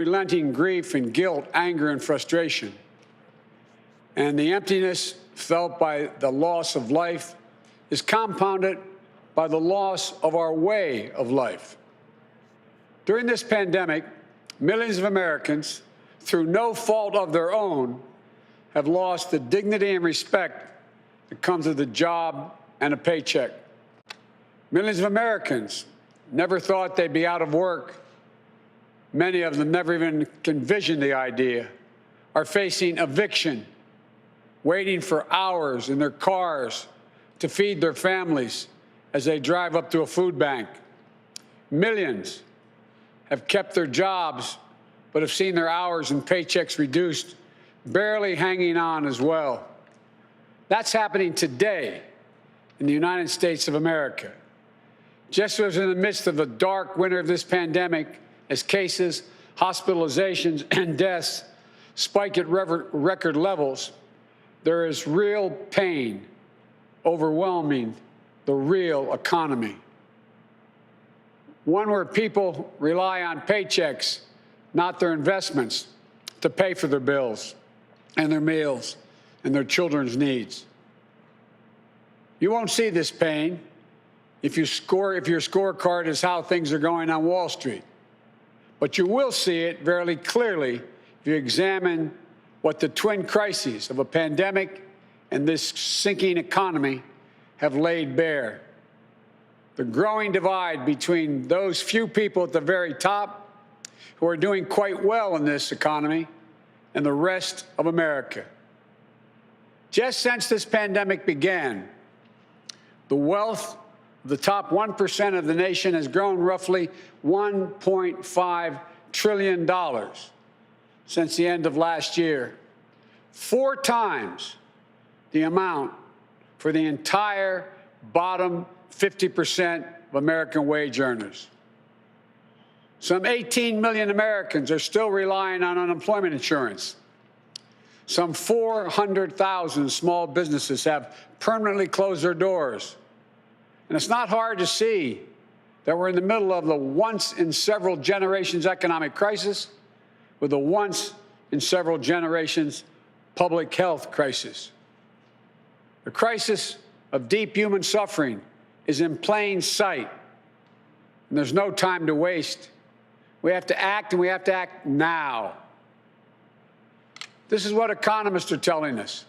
unrelenting grief and guilt, anger and frustration, and the emptiness felt by the loss of life is compounded by the loss of our way of life. During this pandemic, millions of Americans, through no fault of their own, have lost the dignity and respect that comes with a job and a paycheck. Millions of Americans never thought they'd be out of work. Many of them never even envisioned the idea, are facing eviction, waiting for hours in their cars to feed their families as they drive up to a food bank. Millions have kept their jobs but have seen their hours and paychecks reduced, barely hanging on as well. That's happening today in the United States of America. Just as in the midst of the dark winter of this pandemic, as cases, hospitalizations, and deaths spike at record levels, there is real pain overwhelming the real economy. One where people rely on paychecks, not their investments, to pay for their bills and their meals and their children's needs. You won't see this pain if your scorecard is how things are going on Wall Street. But you will see it very clearly if you examine what the twin crises of a pandemic and this sinking economy have laid bare. The growing divide between those few people at the very top who are doing quite well in this economy and the rest of America. Just since this pandemic began, the wealth of the top 1% of the nation has grown roughly $1.5 trillion since the end of last year, 4 times the amount for the entire bottom 50% of American wage earners. Some 18 million Americans are still relying on unemployment insurance. Some 400,000 small businesses have permanently closed their doors. And it's not hard to see that we're in the middle of the once-in-several-generations economic crisis with a once-in-several-generations public health crisis. The crisis of deep human suffering is in plain sight, and there's no time to waste. We have to act, and we have to act now. This is what economists are telling us.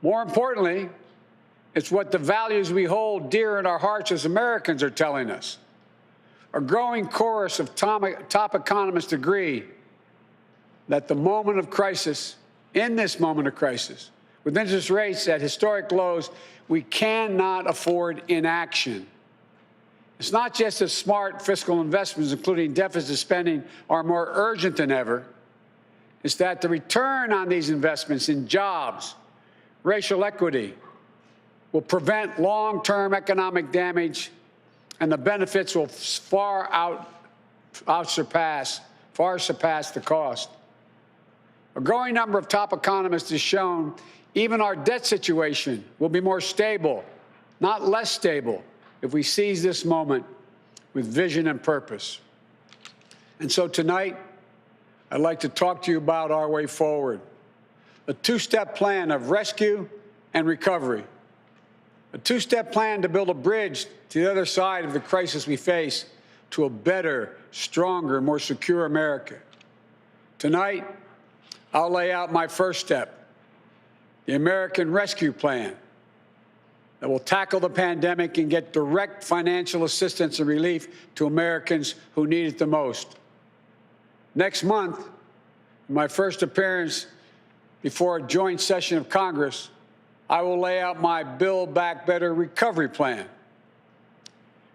More importantly, it's what the values we hold dear in our hearts as Americans are telling us. A growing chorus of top economists agree that the moment of crisis, in this moment of crisis, with interest rates at historic lows, we cannot afford inaction. It's not just that smart fiscal investments, including deficit spending, are more urgent than ever. It's that the return on these investments in jobs, racial equity, will prevent long-term economic damage, and the benefits will far surpass the cost. A growing number of top economists has shown even our debt situation will be more stable, not less stable, if we seize this moment with vision and purpose. And so tonight, I'd like to talk to you about our way forward, a 2-step plan of rescue and recovery. A 2-step plan to build a bridge to the other side of the crisis we face to a better, stronger, more secure America. Tonight, I'll lay out my first step, the American Rescue Plan, that will tackle the pandemic and get direct financial assistance and relief to Americans who need it the most. Next month, in my first appearance before a joint session of Congress, I will lay out my Build Back Better recovery plan.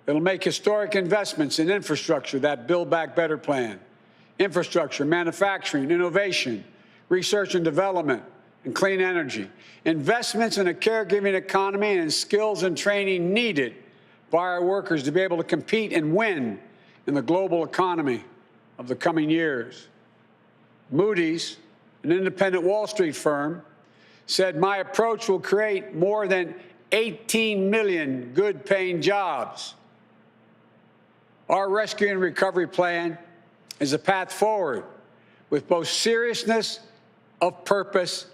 It'll make historic investments in infrastructure, that Build Back Better plan. Infrastructure, manufacturing, innovation, research and development, and clean energy. Investments in a caregiving economy and in skills and training needed by our workers to be able to compete and win in the global economy of the coming years. Moody's, an independent Wall Street firm, said my approach will create more than 18 million good-paying jobs. Our rescue and recovery plan is a path forward with both seriousness of purpose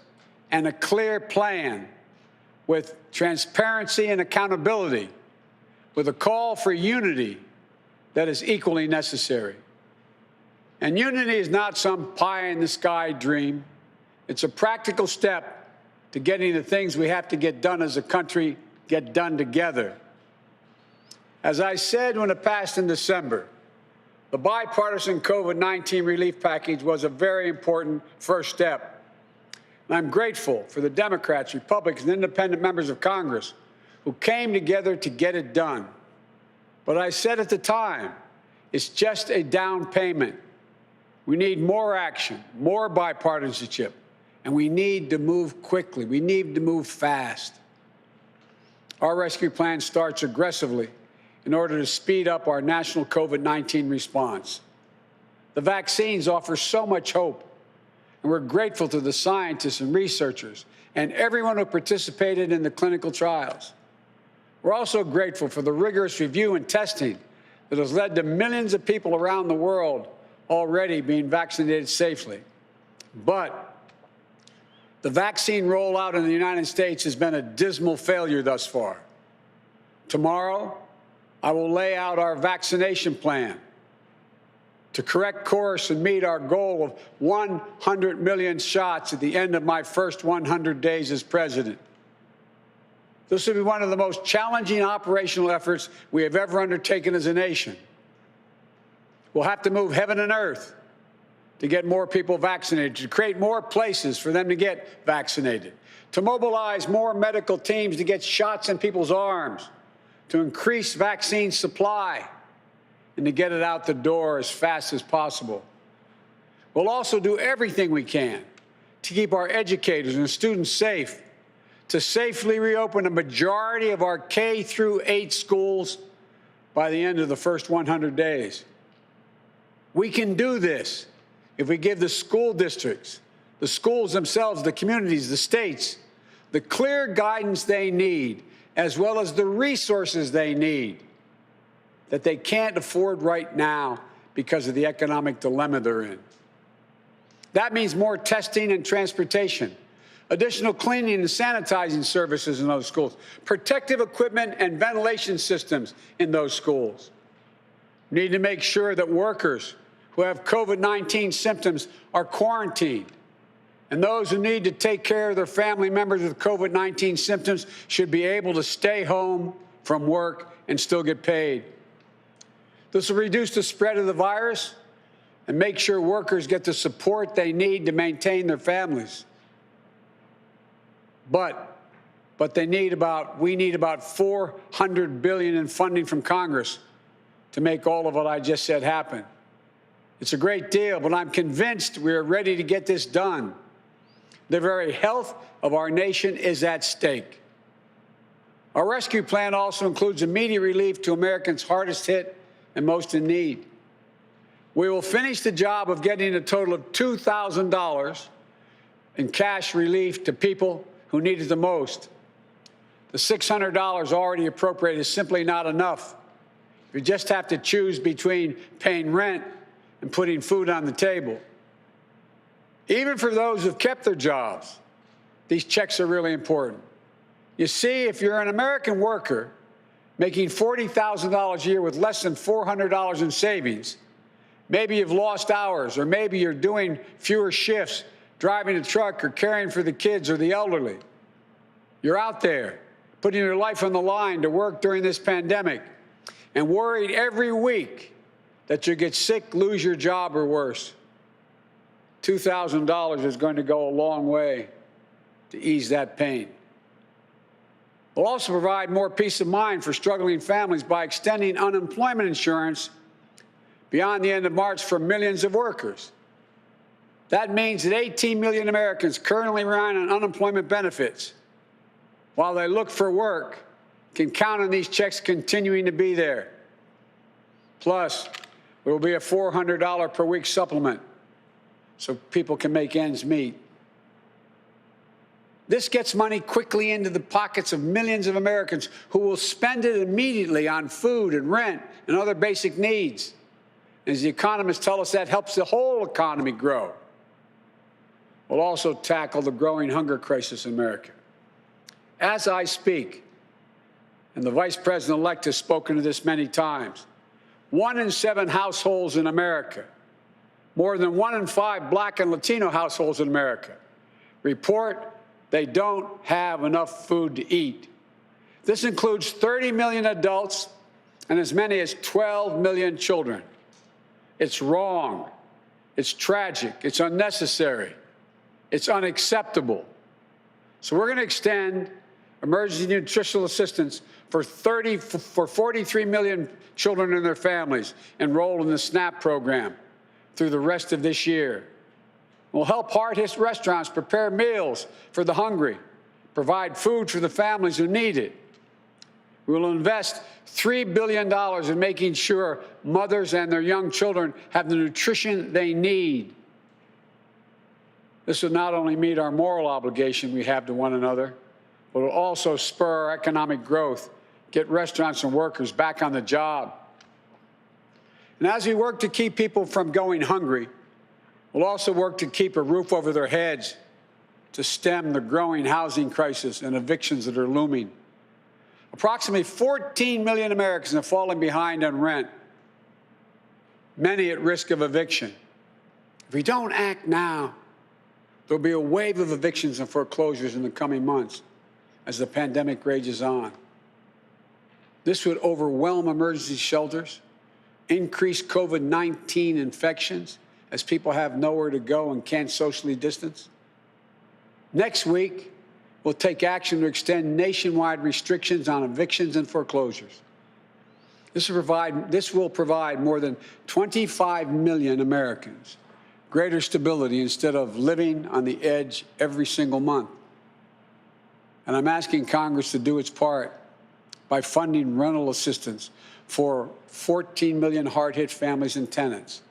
and a clear plan, with transparency and accountability, with a call for unity that is equally necessary. And unity is not some pie-in-the-sky dream. It's a practical step to getting the things we have to get done as a country get done together. As I said when it passed in December, the bipartisan COVID-19 relief package was a very important first step. And I'm grateful for the Democrats, Republicans, and independent members of Congress who came together to get it done. But I said at the time, it's just a down payment. We need more action, more bipartisanship, and we need to move quickly. We need to move fast. Our rescue plan starts aggressively in order to speed up our national COVID-19 response. The vaccines offer so much hope, and we're grateful to the scientists and researchers and everyone who participated in the clinical trials. We're also grateful for the rigorous review and testing that has led to millions of people around the world already being vaccinated safely. But the vaccine rollout in the United States has been a dismal failure thus far. Tomorrow, I will lay out our vaccination plan to correct course and meet our goal of 100 million shots at the end of my first 100 days as president. This will be one of the most challenging operational efforts we have ever undertaken as a nation. We'll have to move heaven and earth to get more people vaccinated, to create more places for them to get vaccinated, to mobilize more medical teams to get shots in people's arms, to increase vaccine supply, and to get it out the door as fast as possible. We'll also do everything we can to keep our educators and students safe, to safely reopen a majority of our K-8 schools by the end of the first 100 days. We can do this if we give the school districts, the schools themselves, the communities, the states, the clear guidance they need, as well as the resources they need that they can't afford right now because of the economic dilemma they're in. That means more testing and transportation, additional cleaning and sanitizing services in those schools, protective equipment and ventilation systems in those schools. We need to make sure that workers who have COVID-19 symptoms are quarantined, and those who need to take care of their family members with COVID-19 symptoms should be able to stay home from work and still get paid. This will reduce the spread of the virus and make sure workers get the support they need to maintain their families. But we need about $400 billion in funding from Congress to make all of what I just said happen. It's a great deal, but I'm convinced we are ready to get this done. The very health of our nation is at stake. Our rescue plan also includes immediate relief to Americans hardest hit and most in need. We will finish the job of getting a total of $2,000 in cash relief to people who need it the most. The $600 already appropriated is simply not enough. You just have to choose between paying rent and putting food on the table. Even for those who've kept their jobs, these checks are really important. You see, if you're an American worker making $40,000 a year with less than $400 in savings, maybe you've lost hours, or maybe you're doing fewer shifts, driving a truck or caring for the kids or the elderly. You're out there putting your life on the line to work during this pandemic and worried every week that you get sick, lose your job, or worse. $2,000 is going to go a long way to ease that pain. We'll also provide more peace of mind for struggling families by extending unemployment insurance beyond the end of March for millions of workers. That means that 18 million Americans currently relying on unemployment benefits, while they look for work, can count on these checks continuing to be there. Plus, there will be a $400 per week supplement so people can make ends meet. This gets money quickly into the pockets of millions of Americans who will spend it immediately on food and rent and other basic needs. As the economists tell us, that helps the whole economy grow. We'll also tackle the growing hunger crisis in America. As I speak, and the Vice President-elect has spoken to this many times, 1 in 7 households in America, more than 1 in 5 Black and Latino households in America, report they don't have enough food to eat. This includes 30 million adults and as many as 12 million children. It's wrong. It's tragic. It's unnecessary. It's unacceptable. So we're going to extend emergency nutritional assistance for 43 million children and their families enrolled in the SNAP program through the rest of this year. We'll help hard-hit restaurants prepare meals for the hungry, provide food for the families who need it. We will invest $3 billion in making sure mothers and their young children have the nutrition they need. This will not only meet our moral obligation we have to one another, but it will also spur our economic growth, get restaurants and workers back on the job. And as we work to keep people from going hungry, we'll also work to keep a roof over their heads, to stem the growing housing crisis and evictions that are looming. Approximately 14 million Americans have fallen behind on rent, many at risk of eviction. If we don't act now, there'll be a wave of evictions and foreclosures in the coming months as the pandemic rages on. This would overwhelm emergency shelters, increase COVID-19 infections as people have nowhere to go and can't socially distance. Next week, we'll take action to extend nationwide restrictions on evictions and foreclosures. This will provide more than 25 million Americans greater stability instead of living on the edge every single month. And I'm asking Congress to do its part by funding rental assistance for 14 million hard-hit families and tenants.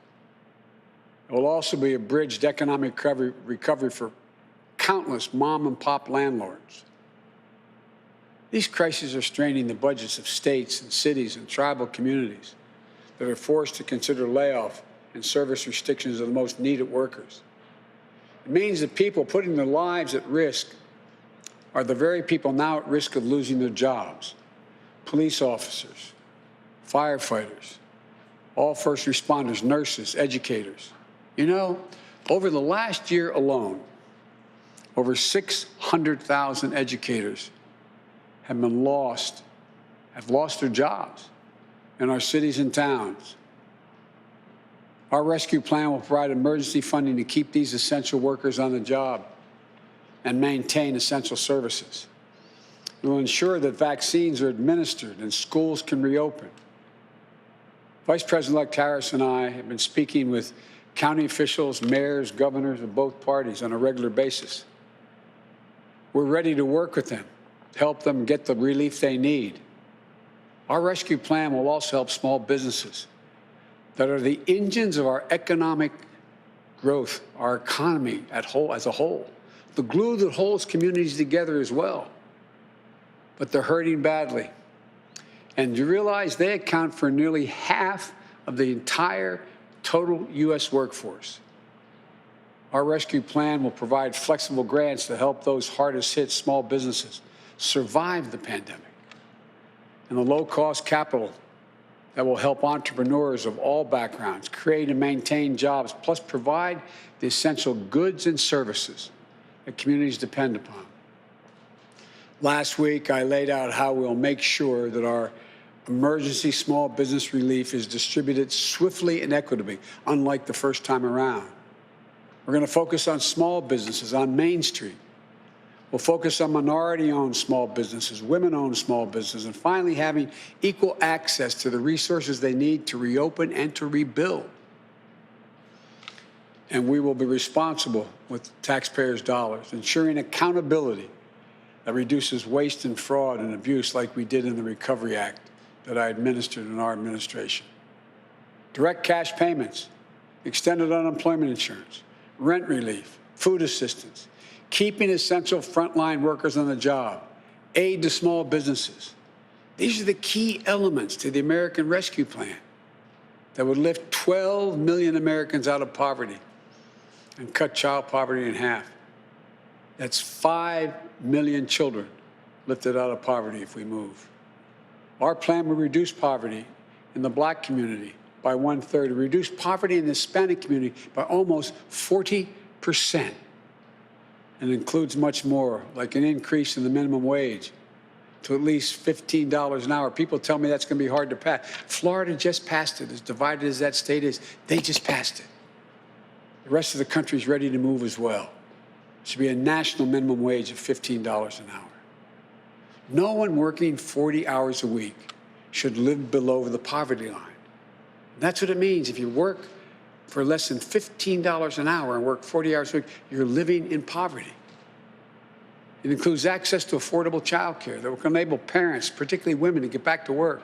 It will also be a bridged economic recovery for countless mom-and-pop landlords. These crises are straining the budgets of states and cities and tribal communities that are forced to consider layoff and service restrictions of the most needed workers. It means that people putting their lives at risk are the very people now at risk of losing their jobs. Police officers, firefighters, all first responders, nurses, educators. You know, over the last year alone, over 600,000 educators have lost their jobs in our cities and towns. Our rescue plan will provide emergency funding to keep these essential workers on the job and maintain essential services. We will ensure that vaccines are administered and schools can reopen. Vice President-elect Harris and I have been speaking with county officials, mayors, governors of both parties on a regular basis. We're ready to work with them, help them get the relief they need. Our rescue plan will also help small businesses that are the engines of our economic growth, our economy as a whole, the glue that holds communities together as well. But they're hurting badly. And you realize they account for nearly half of the entire total U.S. workforce. Our rescue plan will provide flexible grants to help those hardest hit small businesses survive the pandemic, and the low-cost capital that will help entrepreneurs of all backgrounds create and maintain jobs, plus provide the essential goods and services that communities depend upon. Last week, I laid out how we'll make sure that our emergency small business relief is distributed swiftly and equitably, unlike the first time around. We're going to focus on small businesses on Main Street. We'll focus on minority-owned small businesses, women-owned small businesses, and finally having equal access to the resources they need to reopen and to rebuild. And we will be responsible with taxpayers' dollars, ensuring accountability that reduces waste and fraud and abuse like we did in the Recovery Act that I administered in our administration. Direct cash payments, extended unemployment insurance, rent relief, food assistance, keeping essential frontline workers on the job, aid to small businesses. These are the key elements to the American Rescue Plan. that would lift 12 million Americans out of poverty and cut child poverty in half. That's 5 million children lifted out of poverty if we move. Our plan would reduce poverty in the Black community by 1/3, reduce poverty in the Hispanic community by almost 40%, and includes much more, like an increase in the minimum wage to at least $15 an hour. People tell me that's going to be hard to pass. Florida just passed it. As divided as that state is, they just passed it. The rest of the country is ready to move as well. It should be a national minimum wage of $15 an hour. No one working 40 hours a week should live below the poverty line. That's what it means. If you work for less than $15 an hour and work 40 hours a week, you're living in poverty. It includes access to affordable child care that will enable parents, particularly women, to get back to work.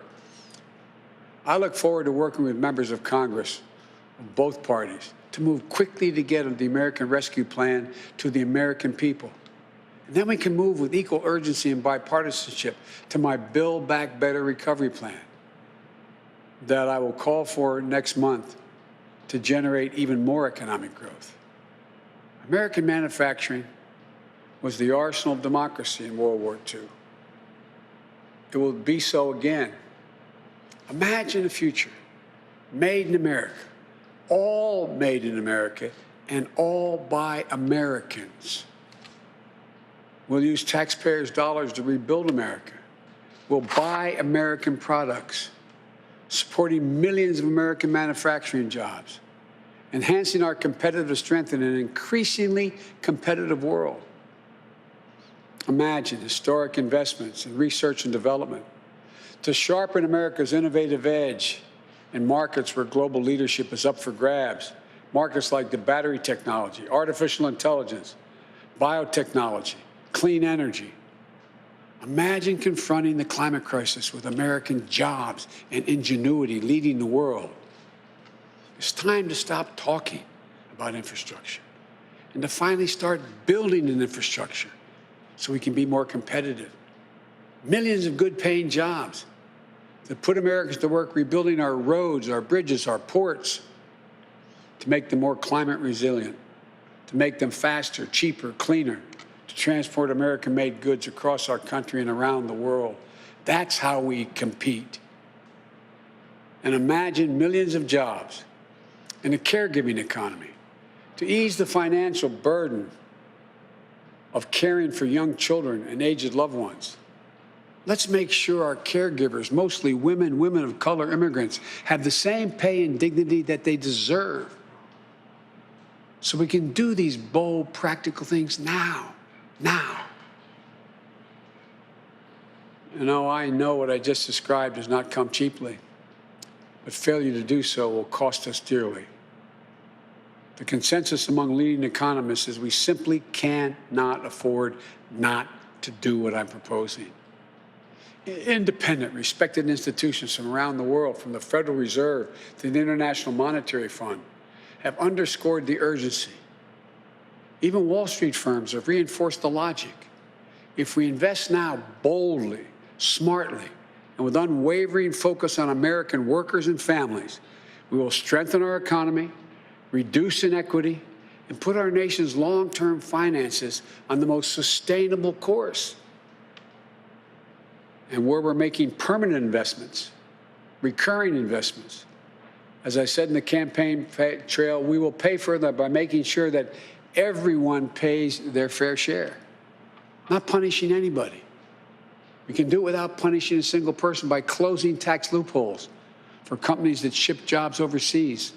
I look forward to working with members of Congress of both parties to move quickly to get the American Rescue Plan to the American people. And then we can move with equal urgency and bipartisanship to my Build Back Better recovery plan that I will call for next month to generate even more economic growth. American manufacturing was the arsenal of democracy in World War II. It will be so again. Imagine a future made in America, all made in America, and all by Americans. We'll use taxpayers' dollars to rebuild America. We'll buy American products, supporting millions of American manufacturing jobs, enhancing our competitive strength in an increasingly competitive world. Imagine historic investments in research and development to sharpen America's innovative edge in markets where global leadership is up for grabs. Markets like the battery technology, artificial intelligence, biotechnology, clean energy. Imagine confronting the climate crisis with American jobs and ingenuity leading the world. It's time to stop talking about infrastructure and to finally start building an infrastructure so we can be more competitive. Millions of good-paying jobs that put Americans to work rebuilding our roads, our bridges, our ports, to make them more climate resilient, to make them faster, cheaper, cleaner, to transport American-made goods across our country and around the world. That's how we compete. And imagine millions of jobs in a caregiving economy to ease the financial burden of caring for young children and aged loved ones. Let's make sure our caregivers, mostly women, women of color, immigrants, have the same pay and dignity that they deserve. So we can do these bold, practical things now. You know, I know what I just described does not come cheaply, but failure to do so will cost us dearly. The consensus among leading economists is we simply cannot afford not to do what I'm proposing. Independent, respected institutions from around the world, from the Federal Reserve to the International Monetary Fund, have underscored the urgency. Even Wall Street firms have reinforced the logic. If we invest now boldly, smartly, and with unwavering focus on American workers and families, we will strengthen our economy, reduce inequity, and put our nation's long-term finances on the most sustainable course. And where we're making permanent investments, recurring investments, as I said in the campaign trail, we will pay for that by making sure that everyone pays their fair share, not punishing anybody. We can do it without punishing a single person by closing tax loopholes for companies that ship jobs overseas,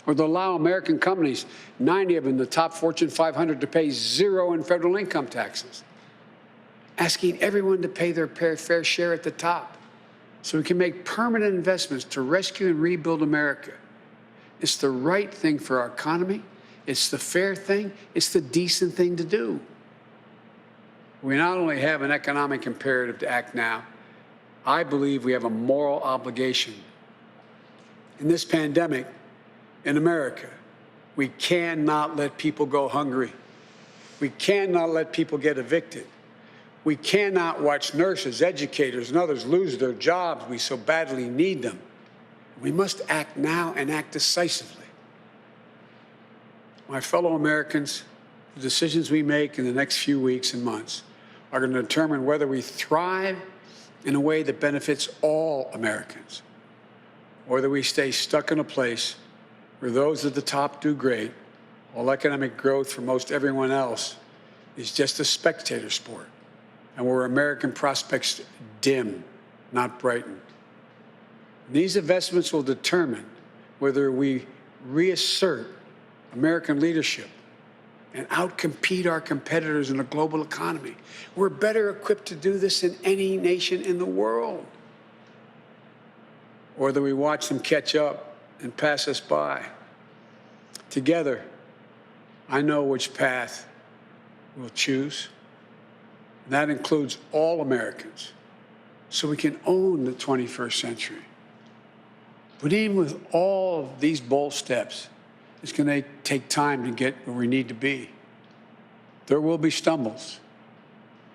or to allow American companies, 90 of them, the top Fortune 500, to pay zero in federal income taxes, asking everyone to pay their fair share at the top so we can make permanent investments to rescue and rebuild America. It's the right thing for our economy. It's the fair thing. It's the decent thing to do. We not only have an economic imperative to act now, I believe we have a moral obligation. In this pandemic, in America, we cannot let people go hungry. We cannot let people get evicted. We cannot watch nurses, educators, and others lose their jobs. We so badly need them. We must act now and act decisively. My fellow Americans, the decisions we make in the next few weeks and months are going to determine whether we thrive in a way that benefits all Americans, or whether we stay stuck in a place where those at the top do great, while economic growth for most everyone else is just a spectator sport, and where American prospects dim, not brighten. These investments will determine whether we reassert American leadership and outcompete our competitors in a global economy. We're better equipped to do this than any nation in the world. Or that we watch them catch up and pass us by. Together, I know which path we'll choose. And that includes all Americans, so we can own the 21st century. But even with all of these bold steps, it's going to take time to get where we need to be. There will be stumbles,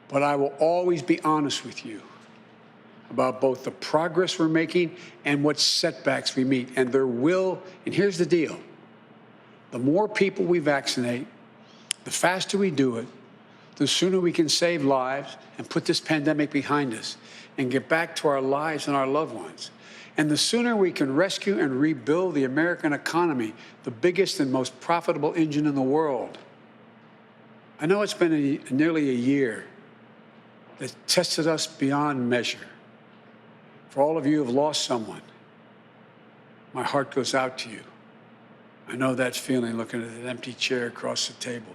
but I will always be honest with you about both the progress we're making and what setbacks we meet. And there will, and here's the deal, the more people we vaccinate, the faster we do it, the sooner we can save lives and put this pandemic behind us and get back to our lives and our loved ones. And the sooner we can rescue and rebuild the American economy, the biggest and most profitable engine in the world. I know it's been nearly a year that tested us beyond measure. For all of you who have lost someone, my heart goes out to you. I know that feeling looking at that empty chair across the table.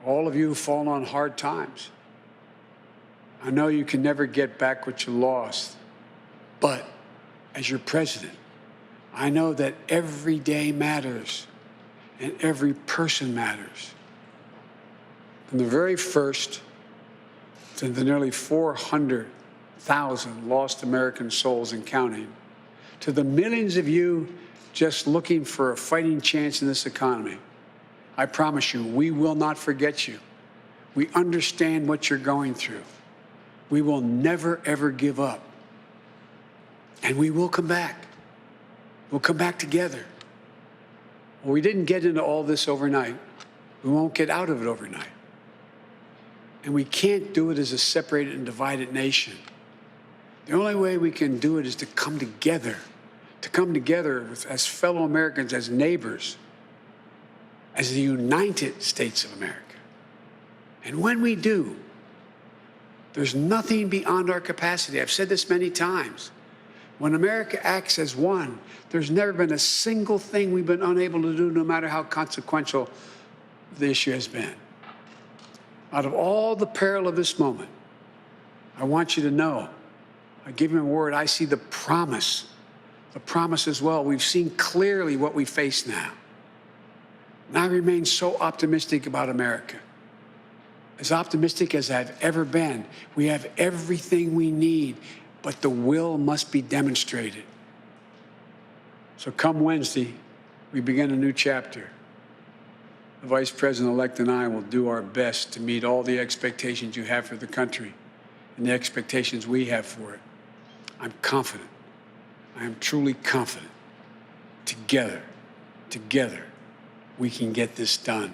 All of you who've fallen on hard times, I know you can never get back what you lost. But as your president, I know that every day matters and every person matters. From the very first to the nearly 400,000 lost American souls and counting, to the millions of you just looking for a fighting chance in this economy, I promise you, we will not forget you. We understand what you're going through. We will never, ever give up. And we will come back. We'll come back together. Well, we didn't get into all this overnight. We won't get out of it overnight. And we can't do it as a separated and divided nation. The only way we can do it is to come together as fellow Americans, as neighbors, as the United States of America. And when we do, there's nothing beyond our capacity. I've said this many times. When America acts as one, there's never been a single thing we've been unable to do, no matter how consequential the issue has been. Out of all the peril of this moment, I want you to know, I give him a word, I see the promise as well. We've seen clearly what we face now. And I remain so optimistic about America. As optimistic as I've ever been. We have everything we need, but the will must be demonstrated. So come Wednesday, we begin a new chapter. The Vice President-elect and I will do our best to meet all the expectations you have for the country and the expectations we have for it. I'm confident. I am truly confident. Together, we can get this done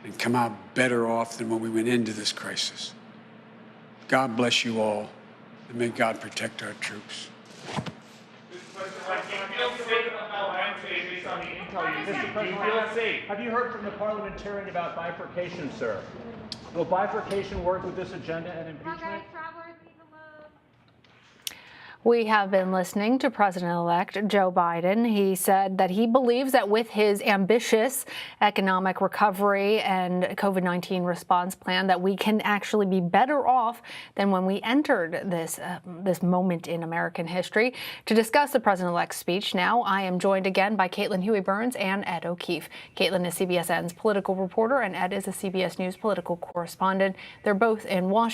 and come out better off than when we went into this crisis. God bless you all, and may God protect our troops. Have you heard from the parliamentarian about bifurcation, sir? Will bifurcation work with this agenda and impeachment? We have been listening to President-elect Joe Biden. He said that he believes that with his ambitious economic recovery and COVID-19 response plan, that we can actually be better off than when we entered this moment in American history. To discuss the President-elect's speech now, I am joined again by Caitlin Huey-Burns and Ed O'Keefe. Caitlin is CBSN's political reporter, and Ed is a CBS News political correspondent. They're both in Washington.